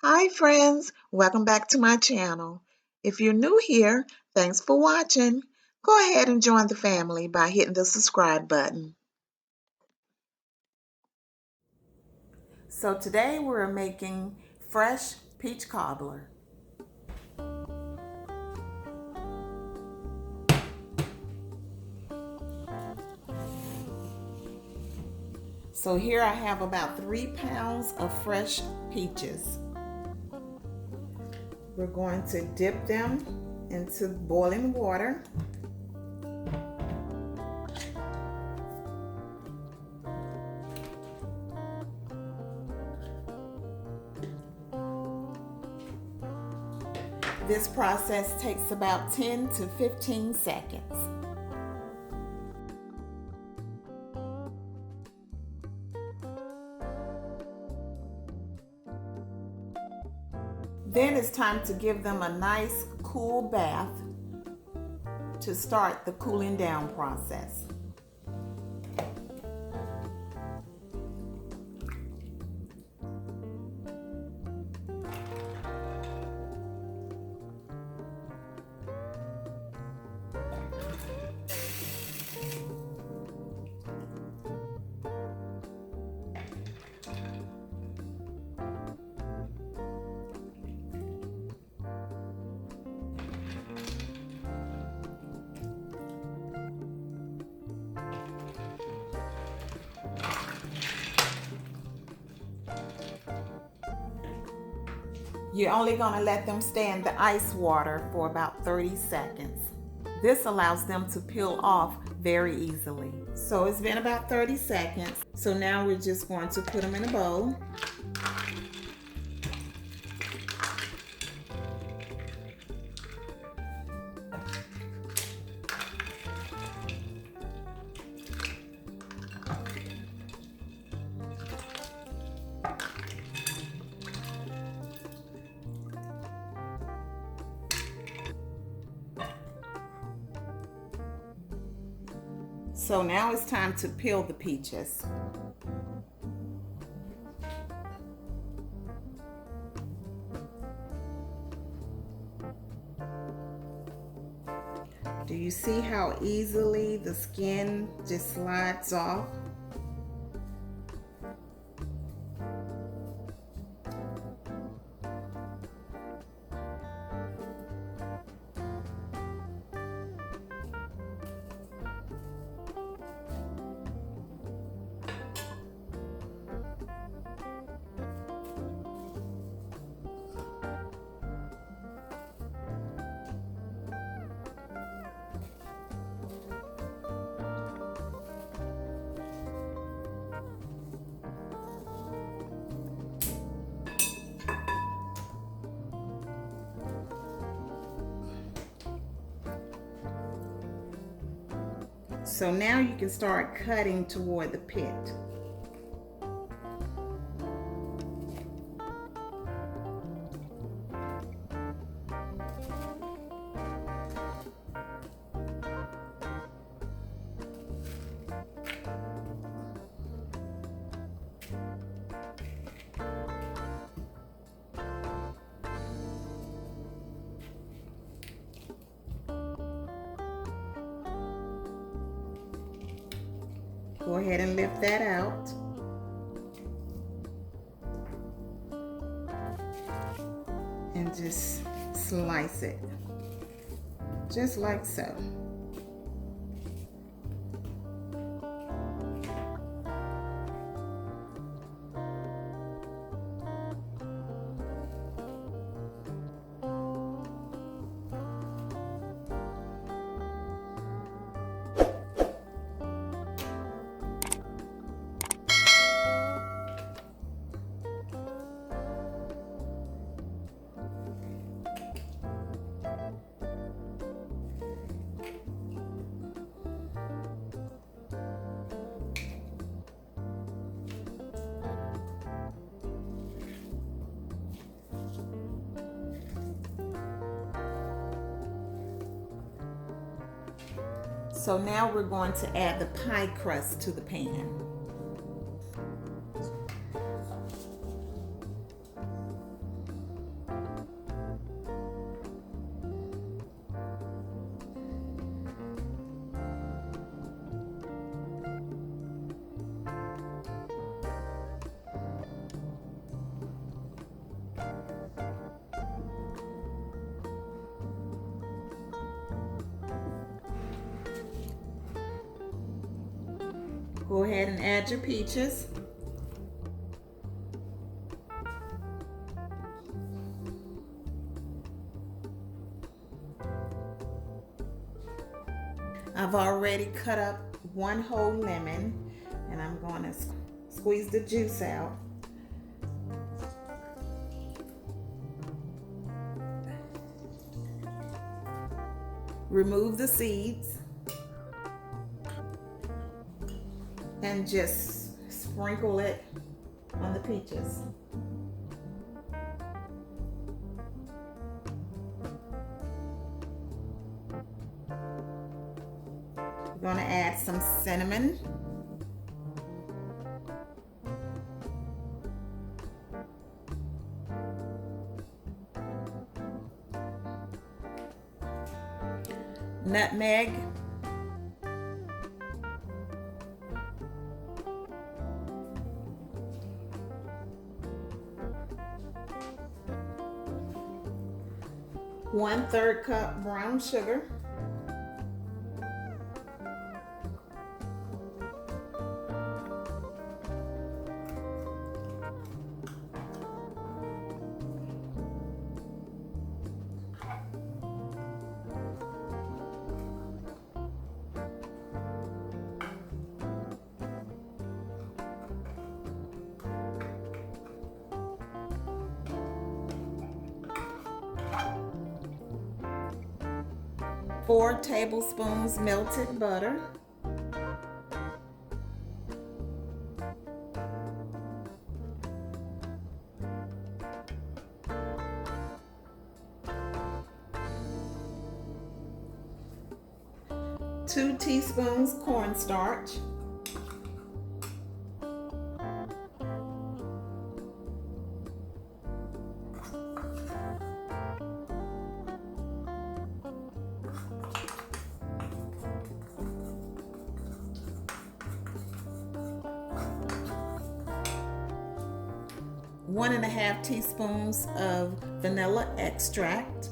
Hi friends, welcome back to my channel. If you're new here, thanks for watching. Go ahead and join the family by hitting the subscribe button. So today we're making fresh peach cobbler. So here I have about 3 pounds of fresh peaches. We're going to dip them into boiling water. This process takes about 10 to 15 seconds. Then it's time to give them a nice cool bath to start the cooling down process. You're only going to let them stay in the ice water for about 30 seconds. This allows them to peel off very easily. So it's been about 30 seconds. So now we're just going to put them in a bowl. So now it's time to peel the peaches. Do you see how easily the skin just slides off? So now you can start cutting toward the pit. Go ahead and lift that out. And just slice it, just like so. So now we're going to add the pie crust to the pan. Go ahead and add your peaches. I've already cut up one whole lemon, and I'm going to squeeze the juice out. Remove the seeds and just sprinkle it on the peaches. We're going to add some cinnamon. Nutmeg. One-third cup brown sugar. Four tablespoons melted butter. Two teaspoons cornstarch. One and a half teaspoons of vanilla extract.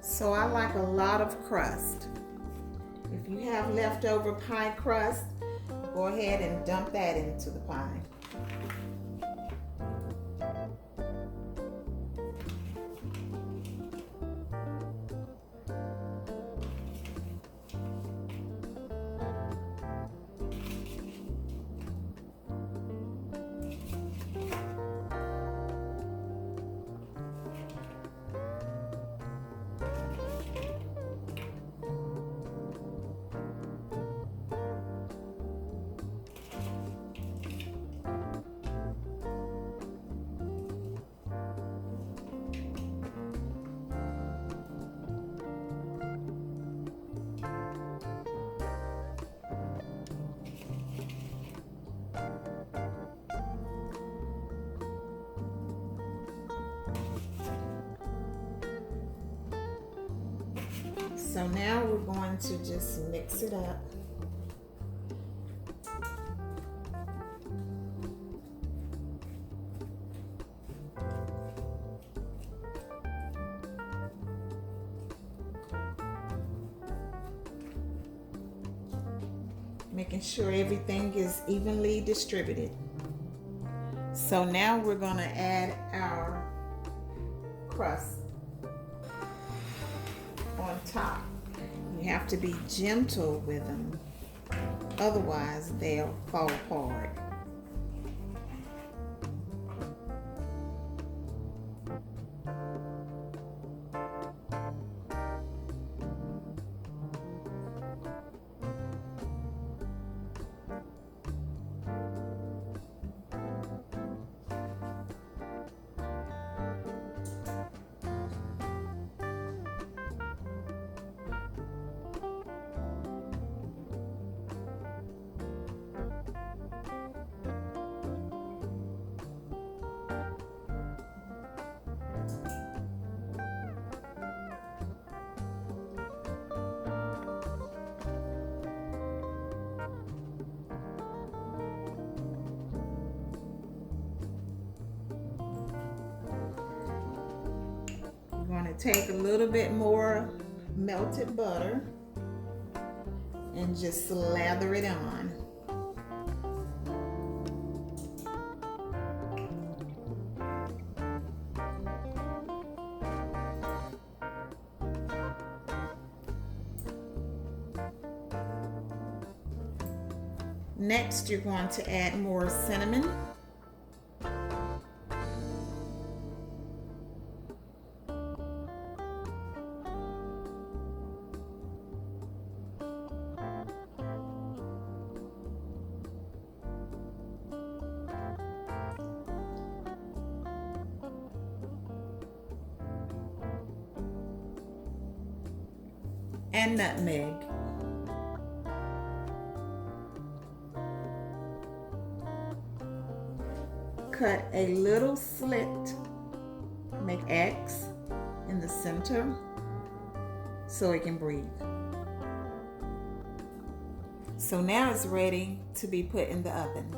So I like a lot of crust. If you have leftover pie crust, go ahead and dump that into the pie. So now we're going to just mix it up. Making sure everything is evenly distributed. So now we're going to add our crust on top. You have to be gentle with them, otherwise they'll fall apart. to take a little bit more melted butter and just slather it on. Next, you're going to add more cinnamon. And nutmeg. Cut a little slit, make X in the center so it can breathe. So now it's ready to be put in the oven.